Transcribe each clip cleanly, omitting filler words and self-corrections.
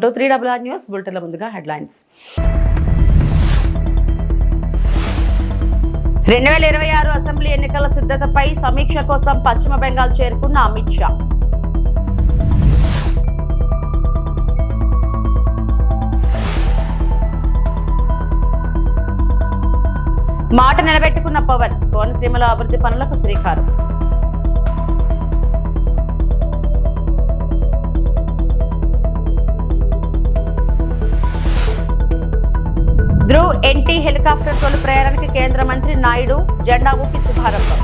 Welcome to 3RR news బులెటిన్ల ముందుగా headlines. 2026 assembly ఎన్నికల సిద్ధతపై సమీక్ష కోసం పశ్చిమ బెంగాల్ చేరుకున్న అమిత్ షా. మాట నిలబెట్టుకున్న పవన్, కోనసీమలో అభివృద్ధి పనులకు శ్రీకారం. ధ్రువ్ ఎన్టీ హెలికాప్టర్ తొలి ప్రయాణానికి కేంద్ర మంత్రి నాయుడు జెండా ఊపి శుభారంభం.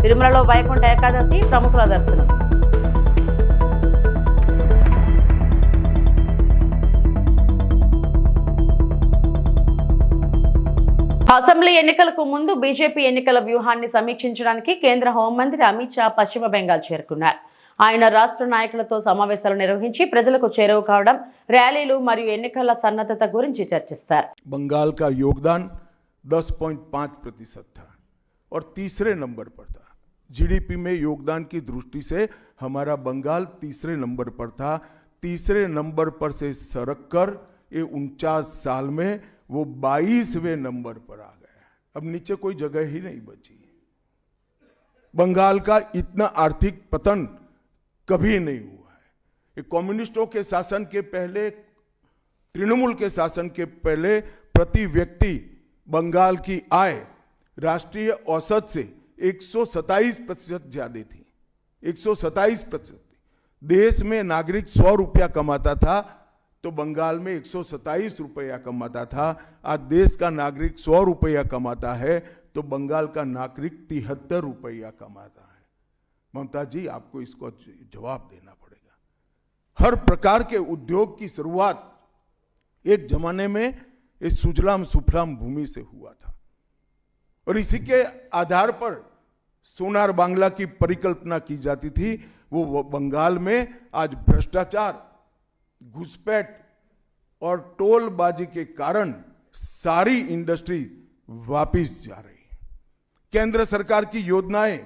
తిరుమలలో వైకుంఠ ఏకాదశి ప్రముఖుల దర్శనం. అసెంబ్లీ ఎన్నికలకు ముందు బీజేపీ ఎన్నికల వ్యూహాన్ని సమీక్షించడానికి కేంద్ర హోంమంత్రి అమిత్ షా పశ్చిమ బెంగాల్ చేరుకున్నారు. ఆయన రాష్ట్ర నాయకులతో సమావేశాలు నిర్వహించి ప్రజలకు చేరువ కావడం, ర్యాలీలు మరియు ఎన్నికల సన్నద్ధత గురించి చర్చిస్తారు. बंगाल का योगदान 10.5% था और तीसरे नंबर पर था. जीडीपी में योगदान की दृष्टि से हमारा बंगाल तीसरे नंबर पर था. तीसरे नंबर पर से सरक कर ये 49 साल में वो 22वें नंबर पर आ गया. अब नीचे कोई जगह ही नहीं बची. बंगाल का इतना आर्थिक पतन कभी नहीं हुआ है. ये कम्युनिस्टों के शासन के पहले, तृणमूल के शासन के पहले प्रति व्यक्ति बंगाल की आय राष्ट्रीय औसत से 127% ज्यादा थी. 127%. देश में नागरिक 100 रुपया कमाता था तो बंगाल में 127 रुपया कमाता था. आज देश का नागरिक 100 रुपया कमाता है तो बंगाल का नागरिक 73 रुपया कमाता है. ममता जी, आपको इसको जवाब देना पड़ेगा. हर प्रकार के उद्योग की शुरुआत एक जमाने में इस सुजलाम सुफलाम भूमि से हुआ था और इसी के आधार पर सोनार बांग्ला की परिकल्पना की जाती थी. वो बंगाल में आज भ्रष्टाचार, घुसपैठ और टोलबाजी के कारण सारी इंडस्ट्री वापिस जा रही है. केंद्र सरकार की योजनाएं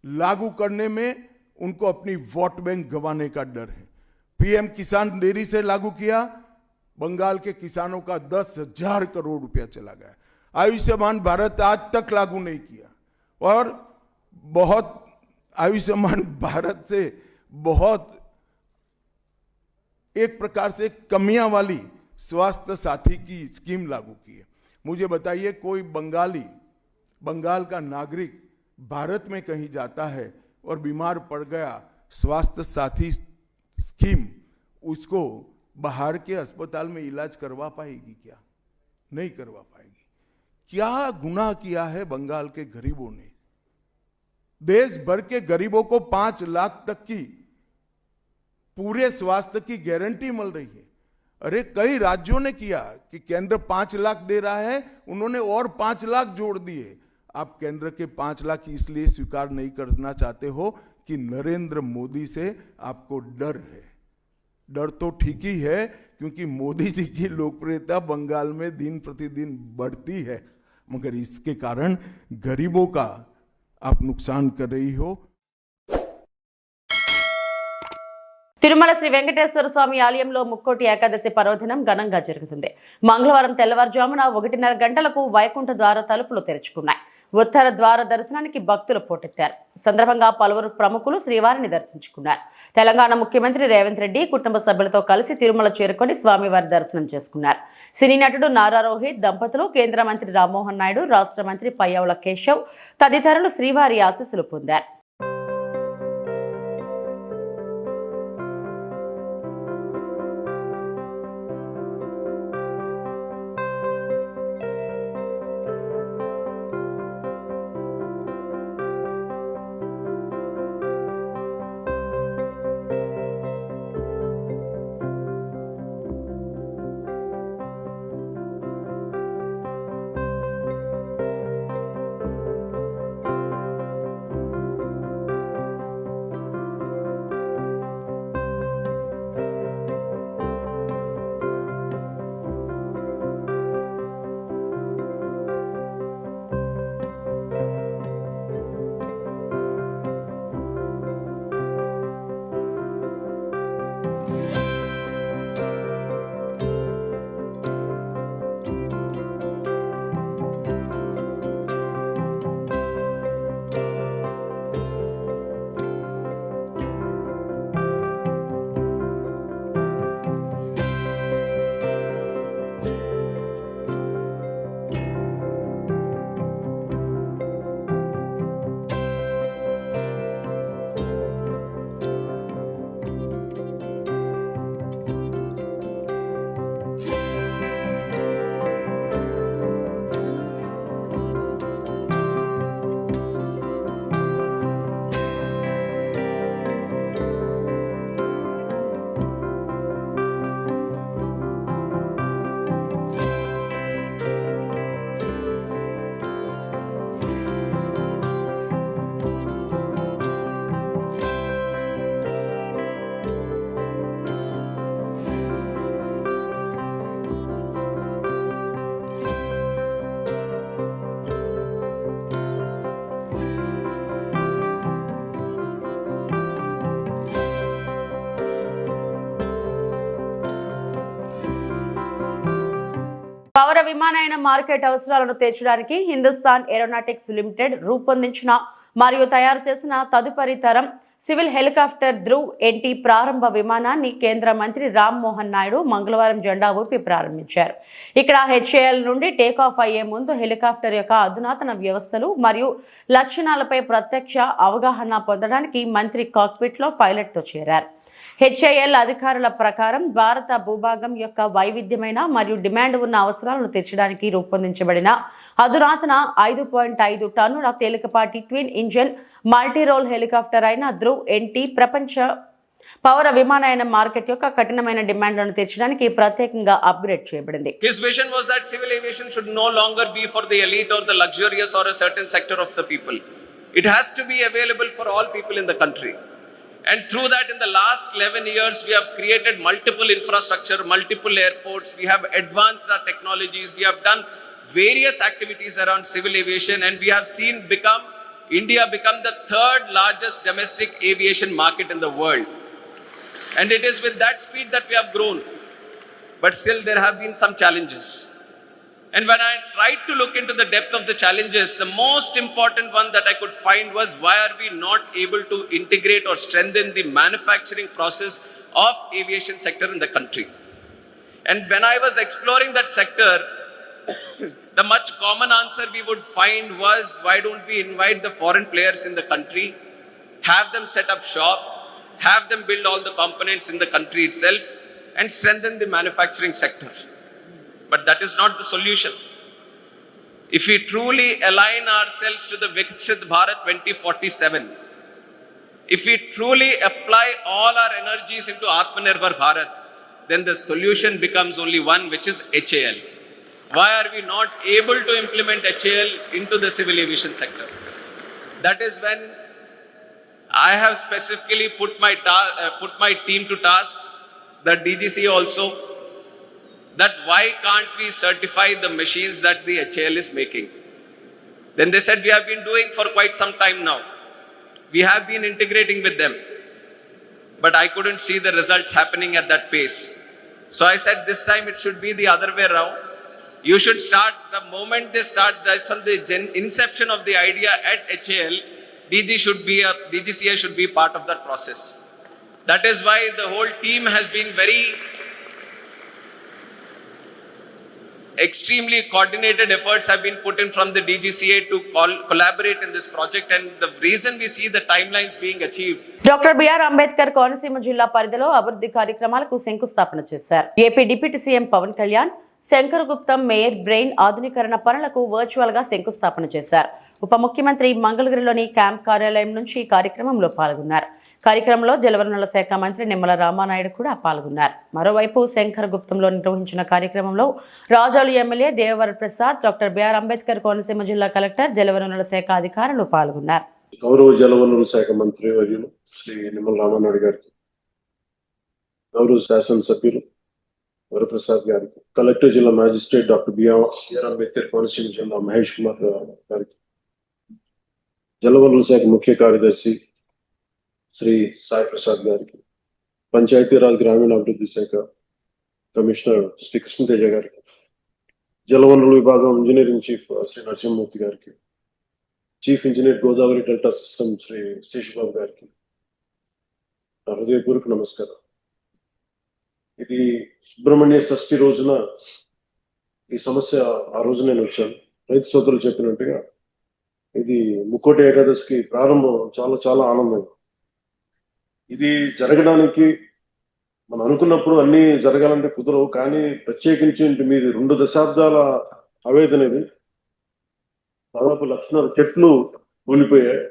लागू करने में उनको अपनी वोट बैंक गंवाने का डर है. पीएम किसान देरी से लागू किया, बंगाल के किसानों का 10,000 करोड़ रुपया चला गया. आयुष्मान भारत आज तक लागू नहीं किया और बहुत आयुष्मान भारत से बहुत एक प्रकार से कमियां वाली स्वास्थ्य साथी की स्कीम लागू की है. मुझे बताइए, कोई बंगाल का नागरिक भारत में कहीं जाता है और बीमार पड़ गया, स्वास्थ्य साथी स्कीम उसको बाहर के अस्पताल में इलाज करवा पाएगी क्या? नहीं करवा पाएगी. क्या गुनाह किया है बंगाल के गरीबों ने? देश भर के गरीबों को 5 लाख तक की पूरे स्वास्थ्य की गारंटी मिल रही है. अरे कई राज्यों ने किया कि केंद्र 5 लाख दे रहा है, उन्होंने और 5 लाख जोड़ दिए. आप केंद्र के 5 लाख इसलिए स्वीकार नहीं करना चाहते हो कि नरेंद्र मोदी से आपको डर है. डर तो ठीक ही है क्योंकि मोदी जी की लोकप्रियता बंगाल में दिन प्रतिदिन बढ़ती है, मगर इसके कारण गरीबों का आप नुकसान कर रही हो. తిరుమల శ్రీ వెంకటేశ్వర స్వామి ఆలయంలో ముక్కోటి ఏకాదశి పర్వదినం ఘనంగా జరుగుతుంది. మంగళవారం తెల్లవారుజామున 1:30 గంటలకు వైకుంఠ ద్వార తలుపులు తెరుచుకున్నాయి. ఉత్తర ద్వార దర్శనానికి భక్తులు పోటెత్తారు. సందర్భంగా పలువురు ప్రముఖులు శ్రీవారిని దర్శించుకున్నారు. తెలంగాణ ముఖ్యమంత్రి రేవంత్ రెడ్డి కుటుంబ సభ్యులతో కలిసి తిరుమల చేరుకొని స్వామివారి దర్శనం చేసుకున్నారు. సినీ నటుడు నారా రోహిత్ దంపతులు, కేంద్ర మంత్రి రామ్మోహన్ నాయుడు, రాష్ట్ర మంత్రి పయ్యావుల కేశవ్ తదితరులు శ్రీవారి ఆశీస్సులు పొందారు. విమానయాన మార్కెట్ అవసరాలను తీర్చడానికి హిందుస్థాన్ ఏరోనాటిక్స్ లిమిటెడ్ రూపొందించిన మరియు తయారు చేసిన తదుపరి తరం సివిల్ హెలికాప్టర్ ధ్రువ్ ఎన్టీ ప్రారంభ విమానాన్ని కేంద్ర మంత్రి రామ్ మోహన్ నాయుడు మంగళవారం జెండా ఊపి ప్రారంభించారు. ఇక్కడ హెచ్ఏఎల్ నుండి టేకాఫ్ అయ్యే ముందు హెలికాప్టర్ యొక్క అధునాతన వ్యవస్థలు మరియు లక్షణాలపై ప్రత్యక్ష అవగాహన పొందడానికి మంత్రి కాక్పిట్లో పైలట్తో చేరారు. హెచ్ఏఎల్ అధికారుల ప్రకారం భారత భూభాగం యొక్క వైవిధ్యమైన మరియు డిమాండ్ ఉన్న అవసరాలను తీర్చడానికి రూపొందించబడిన అధునాతన 5.5 టన్నుల తేలికపాటి ట్విన్ ఇంజిన్ మల్టీరోల్ హెలికాప్టర్ అయిన ధ్రువ్ ఎన్టీ ప్రపంచ పౌర విమానయాన మార్కెట్ యొక్క కఠినమైన డిమాండ్లను తీర్చడానికి ప్రత్యేకంగా అప్గ్రేడ్ చేయబడింది. His vision was that civil aviation should no longer be for the elite or the luxurious or a certain sector of the people. It has to be available for all people in the country. And through that, in the last 11 years, we have created multiple infrastructure, multiple airports. We have advanced our technologies. We have done various activities around civil aviation, and we have seen India become the third largest domestic aviation market in the world. And it is with that speed that we have grown. But still, there have been some challenges. And when I tried to look into the depth of the challenges, the most important one that I could find was, why are we not able to integrate or strengthen the manufacturing process of aviation sector in the country? And when I was exploring that sector, the much common answer we would find was, why don't we invite the foreign players in the country, have them set up shop, have them build all the components in the country itself, and strengthen the manufacturing sector. But that is not the solution. If we truly align ourselves to the Viksit Bharat 2047, if we truly apply all our energies into Atmanirbhar Bharat, then the solution becomes only one, which is HAL. Why are we not able to implement HAL into the civil aviation sector? That is when I have specifically put my team to task, the DGC also, that why can't we certify the machines that the HAL is making? Then they said, we have been doing for quite some time now. We have been integrating with them. But I couldn't see the results happening at that pace. So I said, this time it should be the other way around. You should start, the moment they start, that from the inception of the idea at HAL, DGCA should be part of that process. That is why the whole team has been very extremely coordinated efforts have been put in from the DGCA to collaborate in this project, and the reason we see the timelines being achieved. Doctor BR Ambedkar Konaseema జిల్లా పరిధిలో అభివృద్ధి కార్యక్రమాలకు శంకుస్థాపన చేశారు. AP deputy CM Pawan Kalyan Sankaraguptam major drain ఆధునీకరణ పనులకు virtual గా శంకుస్థాపన చేశారు. ఉప ముఖ్యమంత్రి మంగళగిరిలోని క్యాంప్ కార్యాలయం నుంచి కార్యక్రమంలో పాల్గొన్నారు. కార్యక్రమంలో జలవనరుల శాఖ మంత్రి నిమ్మల రామానాయుడు కూడా పాల్గొన్నారు. మరోవైపు శంకరగుప్తంలో నిర్వహించిన కార్యక్రమంలో Razole MLA Devavara Prasad, doctor BR Ambedkar Konaseema జిల్లా కలెక్టర్, జలవనరుల శాఖ అధికారులు పాల్గొన్నారు. గౌరవ జలవనరుల శాఖ మంత్రి వర్యులు శ్రీ నిమ్మల రామానాయుడు గారికి, గౌరవ శాసనసభ్యులు వరప్రసాద్ గారికి, కలెక్టర్ జిల్లా magistrate doctor BR Ambedkar Konaseema జిల్లా మహేష్ కుమార్ గారికి, జలవనరుల శాఖ ముఖ్య కార్యదర్శి శ్రీ సాయి ప్రసాద్ గారికి, పంచాయతీరాజ్ గ్రామీణాభివృద్ధి శాఖ కమిషనర్ శ్రీ కృష్ణతేజ గారికి, జలవనరుల విభాగం ఇంజనీరింగ్ చీఫ్ శ్రీ నరసింహమూర్తి గారికి, chief engineer Godavari delta system Shri Seshababu గారికి నా హృదయపూర్వక నమస్కారం. ఇది సుబ్రహ్మణ్య షష్ఠి రోజున ఈ సమస్య ఆ రోజు నేను వచ్చాను. రైతు సోదరులు చెప్పినట్టుగా ఇది ముక్కోటి ఏకాదశికి ప్రారంభం చాలా చాలా ఆనందం. ఇది జరగడానికి మనం అనుకున్నప్పుడు అన్ని జరగాలంటే కుదరవు, కానీ ప్రత్యేకించి మీది 2 దశాబ్దాల ఆవేదన. ఇది దాదాపు 1,00,000 చెట్లు కూలిపోయాయి.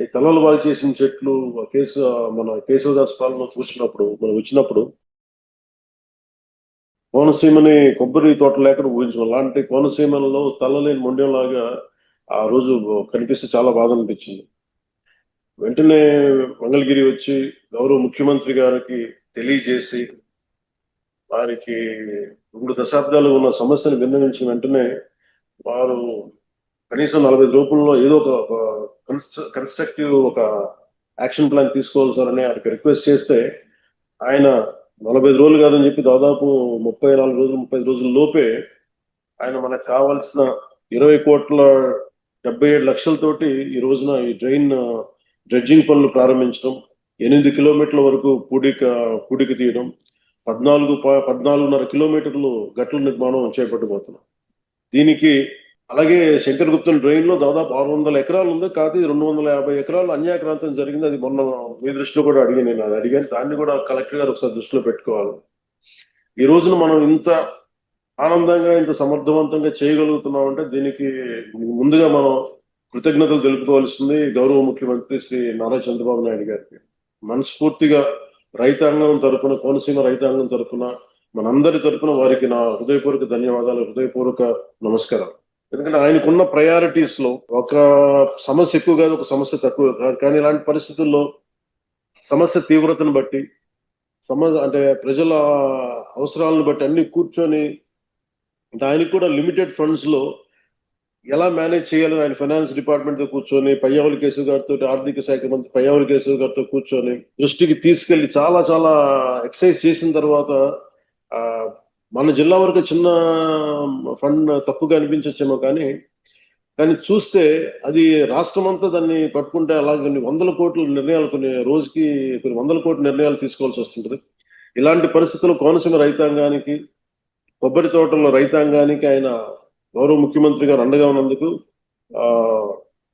ఈ తలలు వాళ్ళు చేసిన చెట్లు మన కేశవదాస్ పాలన చూసినప్పుడు మనం వచ్చినప్పుడు కోనసీమని కొబ్బరి తోట లేకుండా ఊహించాం. అలాంటి కోనసీమలో తలలేని మొండెంలాగా ఆ రోజు కనిపిస్తే చాలా బాధ అనిపించింది. వెంటనే మంగళగిరి వచ్చి గౌరవ ముఖ్యమంత్రి గారికి తెలియజేసి వారికి 2 దశాబ్దాలు ఉన్న సమస్యను విన్నవించిన వెంటనే వారు కనీసం 45 రూపాయల్లో ఏదో ఒక కన్స్ట్రక్టివ్ ఒక యాక్షన్ ప్లాన్ తీసుకోవాలి సార్ అని ఆయనకి రిక్వెస్ట్ చేస్తే ఆయన 45 రోజులు కాదని చెప్పి దాదాపు 34 రోజులు 35 రోజుల లోపే ఆయన మనకు కావాల్సిన 20,77,00,000తోటి ఈ రోజున ఈ డ్రెడ్జింగ్ పనులు ప్రారంభించడం, 8 కిలోమీటర్ల వరకు పూడిక తీయడం, 14.5 కిలోమీటర్లు గట్ల నిర్మాణం చేపట్టబోతున్నాం. దీనికి అలాగే శంకరగుప్తం డ్రైన్ లో దాదాపు 600 ఎకరాలు ఉంది. కాదు 250 ఎకరాలు అన్యాక్రాంతం జరిగింది. అది మొన్న మీ దృష్టిలో కూడా నేను అది అడిగాను. దాన్ని కూడా కలెక్టర్ గారు ఒకసారి దృష్టిలో పెట్టుకోవాలి. ఈ రోజున మనం ఇంత ఆనందంగా ఇంత సమర్థవంతంగా చేయగలుగుతున్నాం అంటే దీనికి ముందుగా మనం కృతజ్ఞతలు తెలుపుకోవాల్సింది గౌరవ ముఖ్యమంత్రి శ్రీ నారా చంద్రబాబు నాయుడు గారికి. మనస్ఫూర్తిగా రైతాంగం తరపున, కోనసీమ రైతాంగం తరపున, మనందరి తరపున వారికి నా హృదయపూర్వక ధన్యవాదాలు, హృదయపూర్వక నమస్కారం. ఎందుకంటే ఆయనకున్న ప్రయారిటీస్ లో ఒక సమస్య ఎక్కువ కాదు, ఒక సమస్య తక్కువ కాదు. కానీ ఇలాంటి పరిస్థితుల్లో సమస్య తీవ్రతను బట్టి, అంటే ప్రజల అవసరాలను బట్టి అన్ని కూర్చొని, అంటే ఆయనకు కూడా లిమిటెడ్ ఫండ్స్ లో ఎలా మేనేజ్ చేయాలని ఆయన ఫైనాన్స్ డిపార్ట్మెంట్ తో కూర్చొని, పయ్యావుల కేశవ్ గారితో, ఆర్థిక శాఖ మంత్రి పయ్యావుల కేశవ్ గారితో కూర్చొని దృష్టికి తీసుకెళ్లి చాలా ఎక్సర్సైజ్ చేసిన తర్వాత మన జిల్లా వరకు చిన్న ఫండ్ తక్కువగా అనిపించచ్చేమో, కానీ చూస్తే అది రాష్ట్రం అంతా దాన్ని పట్టుకుంటే అలాగే కొన్ని 100 కోట్ల నిర్ణయాలు, రోజుకి కొన్ని 100 కోట్ల నిర్ణయాలు తీసుకోవాల్సి వస్తుంటది. ఇలాంటి పరిస్థితుల్లో కోనసీమ రైతాంగానికి, కొబ్బరి తోటల రైతాంగానికి ఆయన గౌరవ ముఖ్యమంత్రి గారు అండగా ఉన్నందుకు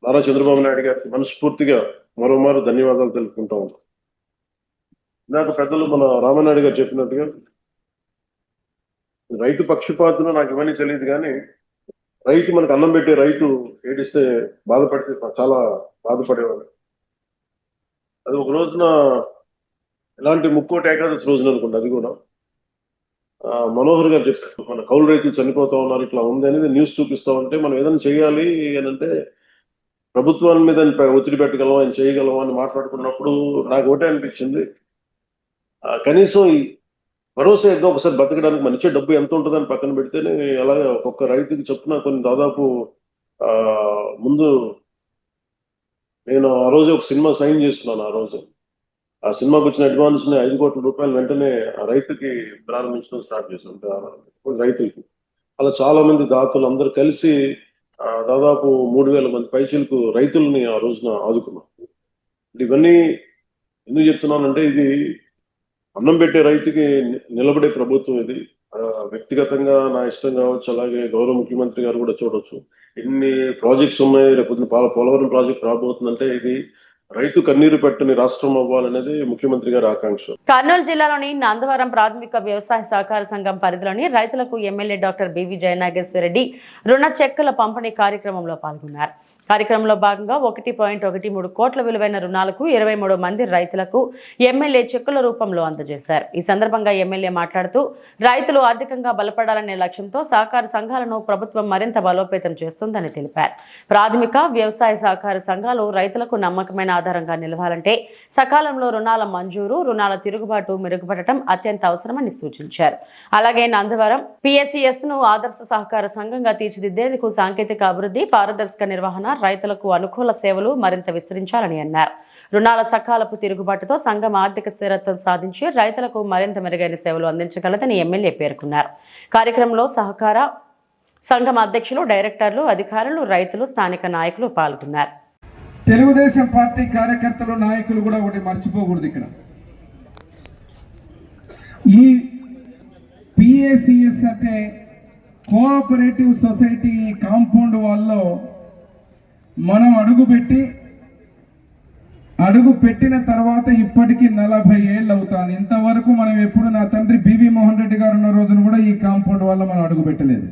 నారా చంద్రబాబు నాయుడు గారికి మనస్ఫూర్తిగా మరోమారు ధన్యవాదాలు తెలుపుకుంటా ఉన్నాం. నాకు పెద్దలు మన రామనాయుడు గారు చెప్పినట్టుగా రైతు పక్షపాతులు నాకు ఇవన్నీ తెలియదు, కానీ రైతు మనకు అన్నం పెట్టే రైతు ఏడిస్తే బాధపడితే చాలా బాధపడేవాడు. అది ఒక రోజున ఎలాంటి ముక్కోటి ఏకాదశి రోజున అనుకుంటా, అది కూడా మనోహర్ గారు చెప్పారు, మన కౌలు రైతులు చనిపోతా ఉన్నారు, ఇట్లా ఉంది అనేది న్యూస్ చూపిస్తా ఉంటే మనం ఏదైనా చేయాలి అని అంటే ప్రభుత్వాల మీద ఒత్తిడి పెట్టగలం, ఆయన చేయగలం అని మాట్లాడుకున్నప్పుడు నాకు ఒకటే అనిపించింది, కనీసం ఈ భరోసా ఏదో ఒకసారి బతకడానికి మన ఇచ్చే డబ్బు ఎంత ఉంటుందని పక్కన పెడితేనే అలాగే ఒక్కొక్క రైతుకి చొప్పున కొన్ని దాదాపు ముందు నేను ఆ రోజు ఒక సినిమా సైన్ చేస్తున్నాను. ఆ సినిమాకి వచ్చిన అడ్వాన్స్ ని 5 కోట్ల రూపాయలు వెంటనే ఆ రైతుకి ప్రారంభించడం స్టార్ట్ చేశాం, రైతులకి. అలా చాలా మంది దాతలు అందరూ కలిసి దాదాపు 3,000 మంది పైచీలకు రైతుల్ని ఆ రోజున ఆదుకున్నాం. ఇవన్నీ ఎందుకు చెప్తున్నానంటే ఇది అన్నం పెట్టే రైతుకి నిలబడే ప్రభుత్వం ఇది. వ్యక్తిగతంగా నా ఇష్టం కావచ్చు, అలాగే గౌరవ ముఖ్యమంత్రి గారు కూడా చూడొచ్చు. ఎన్ని ప్రాజెక్ట్స్ ఉన్నాయి, రేపు పోలవరం ప్రాజెక్ట్ రాబోతుందంటే ఇది రైతు కన్నీరు పెట్టని రాష్ట్రం అవ్వాలనేది ముఖ్యమంత్రి గారి ఆకాంక్ష. కర్నూలు జిల్లాలోని నందవరం ప్రాథమిక వ్యవసాయ సహకార సంఘం పరిధిలోని రైతులకు ఎమ్మెల్యే డాక్టర్ బివి జయనాగేశ్వరరెడ్డి రుణ చెక్కుల పంపిణీ కార్యక్రమంలో పాల్గొన్నారు. కార్యక్రమంలో భాగంగా 1.13 కోట్ల విలువైన రుణాలకు 23 మంది రైతులకు ఎమ్మెల్యే చెక్కుల రూపంలో అందజేశారు. ఈ సందర్భంగా ఎమ్మెల్యే మాట్లాడుతూ రైతులు ఆర్థికంగా బలపడాలనే లక్ష్యంతో సహకార సంఘాలను ప్రభుత్వం మరింత బలోపేతం చేస్తుందని తెలిపారు. ప్రాథమిక వ్యవసాయ సహకార సంఘాలు రైతులకు నమ్మకమైన ఆధారంగా నిలవాలంటే సకాలంలో రుణాల మంజూరు, రుణాల తిరుగుబాటు మెరుగుపడటం అత్యంత అవసరమని సూచించారు. అలాగే నందవరం PSCS ను ఆదర్శ సహకార సంఘంగా తీర్చిదిద్దేందుకు సాంకేతిక అభివృద్ధి, పారదర్శక నిర్వహణ, రైతులకు అనుకూల సేవలు మరింత విస్తరించాలని అన్నారు. రుణాల సకాలపు తిరుగుబాటుతో సంఘం ఆర్థిక స్థిరత్వం సాధించి రైతులకు మరింత మెరుగైన సేవలు అందించగలదని ఎమ్మెల్యే పేర్కొన్నారు. కార్యక్రమంలో సహకార సంఘం అధ్యక్షులు, డైరెక్టర్లు, అధికారులు, రైతులు, స్థానిక నాయకులు పాల్గొన్నారు. తెలుగుదేశం పార్టీ కార్యకర్తలు, నాయకులు కూడా ఒకటి మర్చిపోకూడదు. ఇక్కడ ఈ PSCS అంటే కోఆపరేటివ్ సొసైటీ కాంపౌండ్ వాళ్ళలో మనం అడుగు పెట్టిన తర్వాత ఇప్పటికీ 40 ఏళ్ళు అవుతాను. ఇంతవరకు మనం ఎప్పుడు, నా తండ్రి బివి మోహన్ రెడ్డి గారు ఉన్న రోజున కూడా ఈ కాంపౌండ్ వల్ల మనం అడుగు పెట్టలేదు.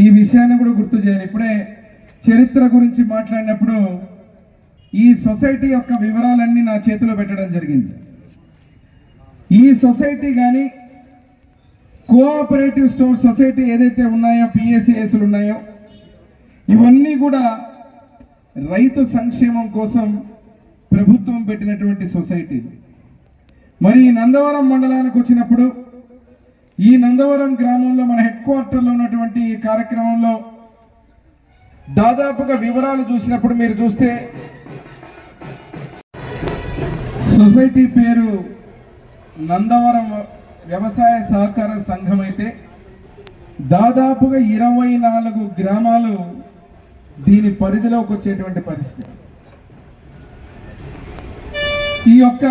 ఈ విషయాన్ని కూడా గుర్తు చేయాలి. ఇప్పుడే చరిత్ర గురించి మాట్లాడినప్పుడు ఈ సొసైటీ యొక్క వివరాలన్నీ నా చేతిలో పెట్టడం జరిగింది. ఈ సొసైటీ కానీ కోఆపరేటివ్ స్టోర్ సొసైటీ ఏదైతే ఉన్నాయో, PSCSలు ఉన్నాయో, ఇవన్నీ కూడా రైతు సంక్షేమం కోసం ప్రభుత్వం పెట్టినటువంటి సొసైటీ. మరి ఈ నందవరం మండలానికి వచ్చినప్పుడు, ఈ నందవరం గ్రామంలో మన హెడ్ క్వార్టర్లో ఉన్నటువంటి ఈ కార్యక్రమంలో దాదాపుగా వివరాలు చూసినప్పుడు మీరు చూస్తే సొసైటీ పేరు నందవరం వ్యవసాయ సహకార సంఘం అయితే దాదాపుగా 24 గ్రామాలు దీని పరిధిలోకి వచ్చేటువంటి పరిస్థితి. ఈ యొక్క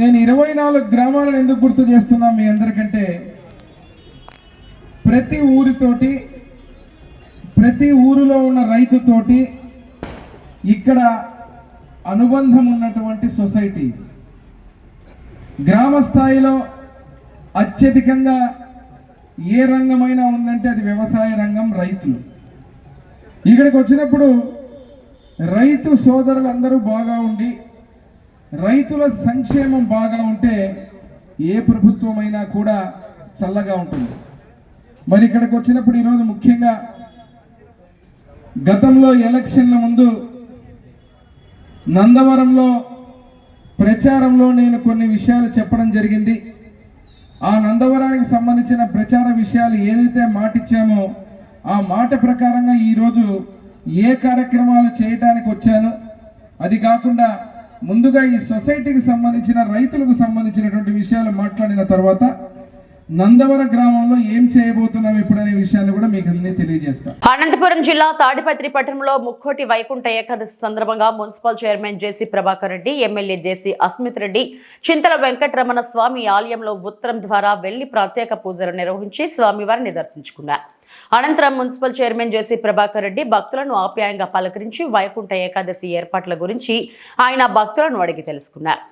నేను 24 గ్రామాలను ఎందుకు గుర్తు చేస్తున్నా మీ అందరికంటే, ప్రతి ఊరితోటి, ప్రతి ఊరిలో ఉన్న రైతుతోటి ఇక్కడ అనుబంధం ఉన్నటువంటి సొసైటీ. గ్రామ స్థాయిలో అత్యధికంగా ఏ రంగమైనా ఉందంటే అది వ్యవసాయ రంగం, రైతులు. ఇక్కడికి వచ్చినప్పుడు రైతు సోదరులందరూ బాగా ఉండి రైతుల సంక్షేమం బాగా ఉంటే ఏ ప్రభుత్వమైనా కూడా చల్లగా ఉంటుంది. మరి ఇక్కడికి వచ్చినప్పుడు ఈరోజు ముఖ్యంగా గతంలో ఎలక్షన్ల ముందు నందవరంలో ప్రచారంలో నేను కొన్ని విషయాలు చెప్పడం జరిగింది. ఆ నందవరానికి సంబంధించిన ప్రచార విషయాలు ఏదైతే మాట ఇచ్చామో ఆ మాట ప్రకారంగా ఈరోజు ఏ కార్యక్రమాలు చేయడానికి వచ్చాను, అది కాకుండా ముందుగా ఈ సొసైటీకి సంబంధించిన రైతులకు సంబంధించినటువంటి విషయాలు మాట్లాడిన తర్వాత నందవర గ్రామంలో ఏం చేయబోతున్నాం ఇప్పుడనే విషయాన్ని కూడా మీకు అన్ని తెలియజేస్తాం. అనంతపురం జిల్లా తాడిపత్రి పట్టణంలో ముక్కోటి వైకుంఠ ఏకాదశి సందర్భంగా మున్సిపల్ చైర్మన్ జేసీ ప్రభాకర్ రెడ్డి, ఎమ్మెల్యే జేసీ అస్మిత్ రెడ్డి చింతల వెంకటరమణ స్వామి ఆలయంలో ఉత్తరం ద్వారా వెళ్లి ప్రత్యేక పూజలు నిర్వహించి స్వామివారిని దర్శించుకున్నారు. అనంతరం మున్సిపల్ చైర్మన్ జేసీ ప్రభాకర్ రెడ్డి భక్తులను ఆప్యాయంగా పలకరించి వైకుంఠ ఏకాదశి ఏర్పాట్ల గురించి ఆయన భక్తులను అడిగి తెలుసుకున్నారు.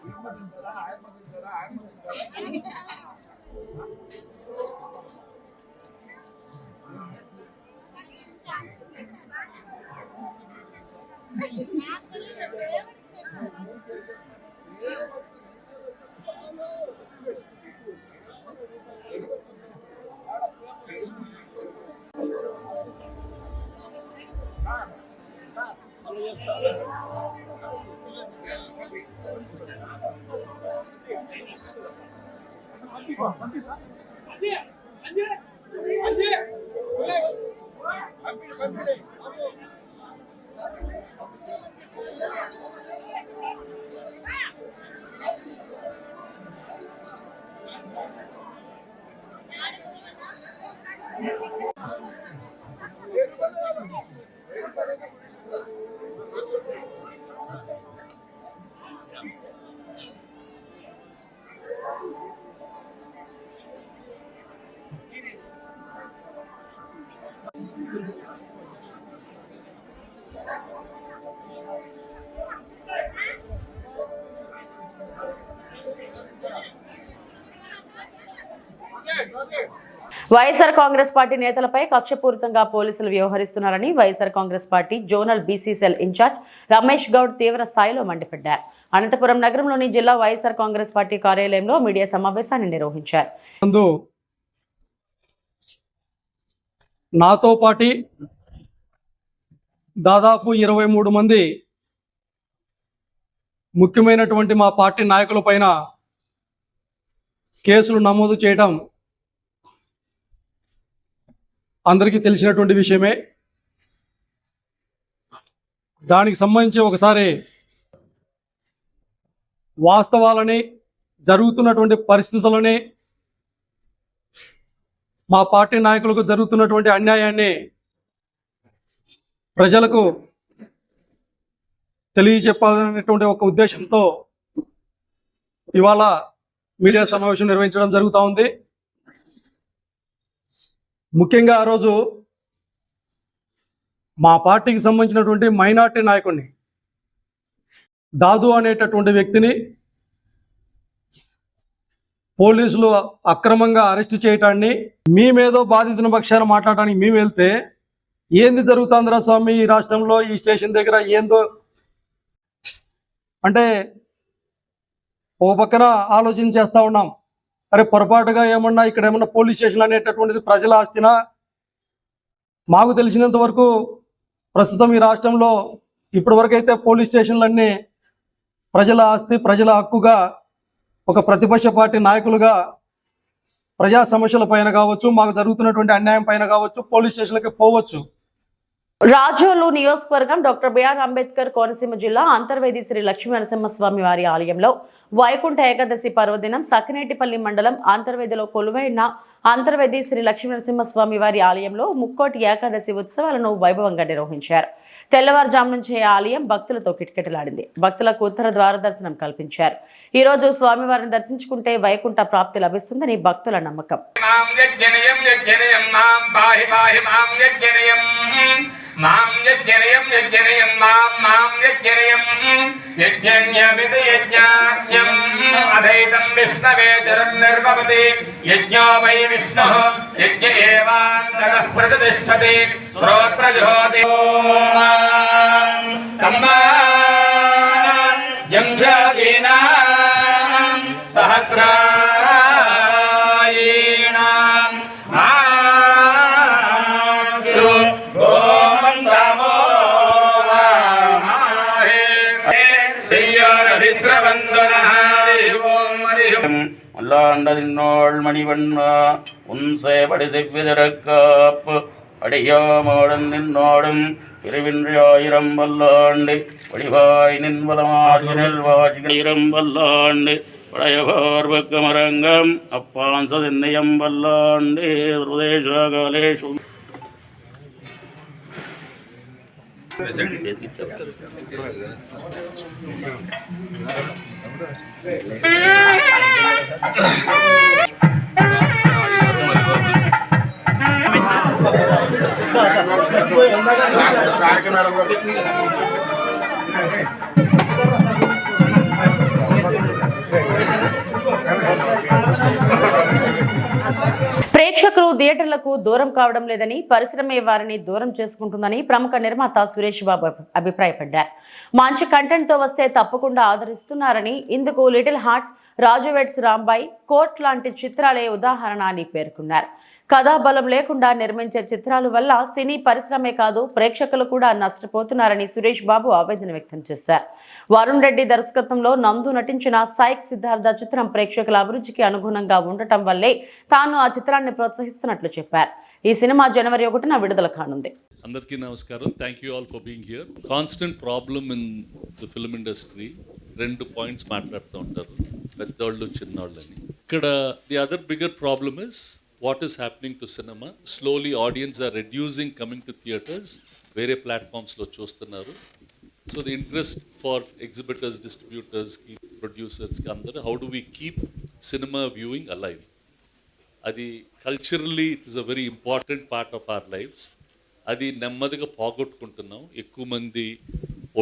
వైఎస్ఆర్ కాంగ్రెస్ పార్టీ నేతలపై కక్షపూరితంగా పోలీసులు వ్యవహరిస్తున్నారని YSR Congress party zonal BC cell incharge Ramesh Goud తీవ్ర స్థాయిలో మండిపడ్డారు. అనంతపురం నగరంలోని జిల్లా వైఎస్ఆర్ కాంగ్రెస్ పార్టీ కార్యాలయంలో మీడియా సమావేశాన్ని నిర్వహించారు. నాతో పాటు దాదాపు 23 మంది ముఖ్యమైనటువంటి మా పార్టీ నాయకుల పైన కేసులు నమోదు చేయడం అందరికీ తెలిసినటువంటి విషయమే. దానికి సంబంధించి ఒకసారి వాస్తవాలని, జరుగుతున్నటువంటి పరిస్థితులని, మా పార్టీ నాయకులకు జరుగుతున్నటువంటి అన్యాయాన్ని ప్రజలకు తెలియజెప్పాలనేటువంటి ఒక ఉద్దేశంతో ఇవాళ మీడియా సమావేశం నిర్వహించడం జరుగుతూ ఉంది. ముఖ్యంగా ఆ రోజు మా పార్టీకి సంబంధించినటువంటి మైనార్టీ నాయకుడిని దాదు అనేటటువంటి వ్యక్తిని పోలీసులు అక్రమంగా అరెస్ట్ చేయటాన్ని, మేమేదో బాధితుల పక్షాన మాట్లాడడానికి మేము వెళ్తే ఏంది జరుగుతుందిరా స్వామి ఈ రాష్ట్రంలో, ఈ స్టేషన్ దగ్గర ఏందో అంటే ఓ పక్కన ఆలోచన చేస్తూ ఉన్నాం. అరే పొరపాటుగా ఏమన్నా ఇక్కడ ఏమన్నా పోలీస్ స్టేషన్ అనేటటువంటిది ప్రజల ఆస్తినా? మాకు తెలిసినంత వరకు ప్రస్తుతం ఈ రాష్ట్రంలో ఇప్పటివరకు అయితే పోలీస్ స్టేషన్లన్నీ ప్రజల ఆస్తి, ప్రజల హక్కుగా ఒక ప్రతిపక్ష పార్టీ నాయకులుగా ప్రజా సమస్యల పైన కావచ్చు, మాకు జరుగుతున్నటువంటి అన్యాయం పైన కావచ్చు పోలీస్ స్టేషన్లకి పోవచ్చు. రాజోలు నియోజకవర్గం డాక్టర్ బిఆర్ అంబేద్కర్ కోనసీమ జిల్లా అంతర్వేది శ్రీ లక్ష్మీ నరసింహస్వామి వారి ఆలయంలో వైకుంఠ ఏకాదశి పర్వదినం సకినేటిపల్లి మండలం అంతర్వేదిలో కొలువైన అంతర్వేది శ్రీ లక్ష్మీనరసింహస్వామి వారి ఆలయంలో ముక్కోటి ఏకాదశి ఉత్సవాలను వైభవంగా నిర్వహించారు. తెల్లవారుజాము నుంచే ఆలయం భక్తులతో కిటకిటలాడింది. భక్తులకు ఉత్తర ద్వార దర్శనం కల్పించారు. ఈ రోజు స్వామివారిని దర్శించుకుంటే వైకుంఠ ప్రాప్తి లభిస్తుందని భక్తుల నమ్మకం. அல்லாண்டதின்னோள் மணிவண்ணா உன்சேவடி செவ்விதற்காப்பு அடியாமோடன் நின்னோடும் பிரிவின்றி ஆயிரம் வல்லாண்டு வடிவாய் நின்வலமாற்றினில் வாஜிரம் வல்லாண்டு படையபார்வக்கமரங்கம் அப்பான்சதின்னியம் வல்லாண்டு ஹிருதேஷாகாலேஷு ప్రేక్షకులు థియేటర్లకు దూరం కావడం లేదని, పరిశ్రమే వారిని దూరం చేసుకుంటుందని ప్రముఖ నిర్మాత సురేష్ బాబు అభిప్రాయపడ్డారు. మంచి కంటెంట్ తో వస్తే తప్పకుండా ఆదరిస్తున్నారని, ఇందుకు లిటిల్ హార్ట్స్, రాజు వెడ్స్ రాంబాయ్, కోర్ట్ లాంటి చిత్రాలే ఉదాహరణ అని పేర్కొన్నారు. కథాబలం లేకుండా నిర్మించే చిత్రాల వల్ల సినీ పరిశ్రమే కాదు ప్రేక్షకులు కూడా నష్టపోతున్నారని సురేష్ బాబు ఆవేదన వ్యక్తం చేశారు. వరుణ్ రెడ్డి దర్శకత్వంలో నందు నటించిన సైక్ సిద్ధార్థ చిత్రం ప్రేక్షకుల అభిరుచికి అనుగుణంగా ఉండటం వల్లే తాను ఆ చిత్రాన్ని ప్రోత్సహిస్తున్నట్లు చెప్పారు. ఈ సినిమా జనవరి 1న విడుదల కానుంది. అందరికీ నమస్కారం. Thank you all for being here. Constant problem in the film industry, 2 points మాట్లాడుతూ ఉంటారు, పెద్దోళ్ళు చిన్నోళ్ళు అని. ఇక్కడ the other bigger problem is what is happening to cinema. Slowly audience are reducing coming to theaters, వేరే ప్లాట్ఫామ్స్లో చూస్తున్నారు. So the interest for exhibitors, డిస్ట్రిబ్యూటర్స్కి, ప్రొడ్యూసర్స్కి అందరూ how do we keep cinema viewing alive. అది culturally it is a very important part of our lifes. అది నెమ్మదిగా పోగొట్టుకుంటున్నాం. ఎక్కువ మంది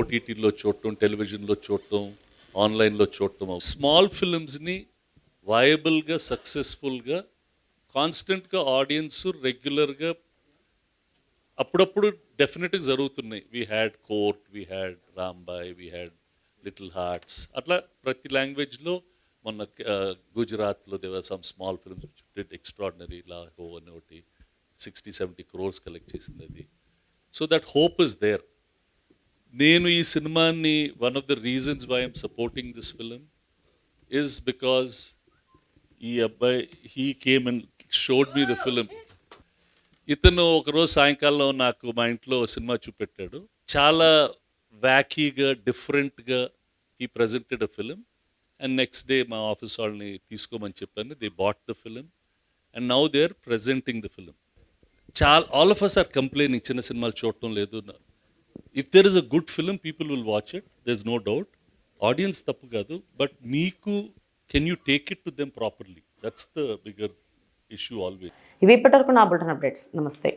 ఓటీటీలో చూడటం, టెలివిజన్లో చూడటం, ఆన్లైన్లో చూడటం. స్మాల్ ఫిల్మ్స్ని వయబుల్గా, సక్సెస్ఫుల్గా, కాన్స్టెంట్గా ఆడియన్స్ రెగ్యులర్గా అప్పుడప్పుడు డెఫినెట్గా జరుగుతున్నాయి. We had Court, we had Rambai, we had Little Hearts. అట్లా ప్రతి లాంగ్వేజ్లో మొన్న గుజరాత్లో there were some small films which did extraordinary. Laalo అని ఒకటి 60-70 crores కలెక్ట్ చేసింది అది. So that hope is there. నేను ఈ సినిమాని one of the reasons why I'm supporting this film is because ఈ అబ్బాయి he came and showed me the film. ఇతను ఒకరోజు సాయంకాలం నాకు మా ఇంట్లో సినిమా చూపెట్టాడు. చాలా వ్యాకీగా, డిఫరెంట్గా he presented a film. And next day మా ఆఫీస్ వాళ్ళని తీసుకోమని చెప్పాను. They bought the film and now they are presenting the film. All of us are complaining, చిన్న సినిమాలు చూడటం లేదు. If there is a good film people will watch it, there is no doubt. Audience తప్పు కాదు, but మీకు can you take it to them properly? That's the bigger issue always. ఇవి ఇప్పటివరకు నా బులెటిన్ అప్డేట్స్. నమస్తే.